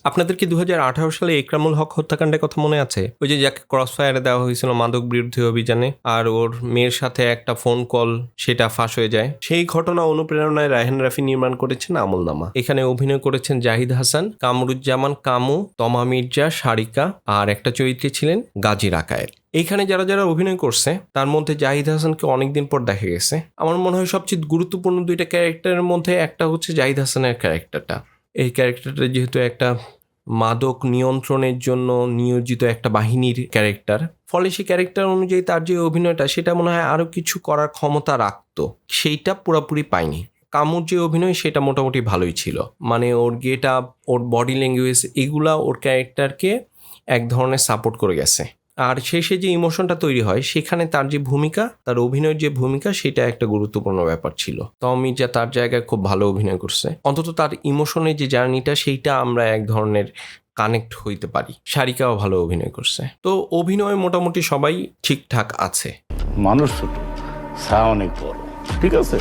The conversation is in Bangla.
আপনাদের কি 2018 সালে ইকরামুল হক হত্যাকাণ্ডের কথা মনে আছে? ওই যে যাকে ক্রস ফায়ারে দেওয়া হয়েছিল মাদক বিরোধী অভিযানে, আর ওর মেয়ের সাথে একটা ফোন কল সেটা ফাঁস হয়ে যায়। সেই ঘটনা অনুপ্রেরণায় রায়হান রাফি নির্মাণ করেছেন আমলনামা। এখানে অভিনয় করেছেন জাহিদ হাসান, কামরুজ্জামান কামু, তমা মির্জা, সারিকা, আর একটা চরিত্রে ছিলেন গাজী রাকায়েত। এইখানে যারা যারা অভিনয় করছে তার মধ্যে জাহিদ হাসানকে অনেকদিন পর দেখা গেছে। আমার মনে হয় সবচেয়ে গুরুত্বপূর্ণ দুইটা ক্যারেক্টারের মধ্যে একটা হচ্ছে জাহিদ হাসানের ক্যারেক্টারটা। এই ক্যারেক্টারটা যেহেতু একটা মাদক নিয়ন্ত্রণের জন্য নিয়োজিত একটা বাহিনীর ক্যারেক্টার, ফলে সেই ক্যারেক্টার অনুযায়ী তার যে অভিনয়টা সেটা মনে হয় আরও কিছু করার ক্ষমতা রাখতো, সেইটা পুরোপুরি পায়নি। কামুর যে অভিনয় সেটা মোটামুটি ভালোই ছিল, মানে ওর গেট আপ, ওর বডি ল্যাঙ্গুয়েজ, এগুলা ওর ক্যারেক্টারকে এক ধরনের সাপোর্ট করে গেছে। আর শেষে যে ইমোশনটা তৈরি হয় সেখানে তার যে ভূমিকা, তার অভিনয়ের যে ভূমিকা, সেটা একটা গুরুত্বপূর্ণ ব্যাপার ছিল। তমা মির্জা তার জায়গায় খুব ভালো অভিনয় করছে, অন্তত তার ইমোশনের যে জার্নিটা সেইটা আমরা এক ধরনের কানেক্ট হইতে পারি। সারিকাও ভালো অভিনয় করছে। তো অভিনয় মোটামুটি সবাই ঠিকঠাক আছে। মানুষ ছোট, ছা অনেক বড়, ঠিক আছে।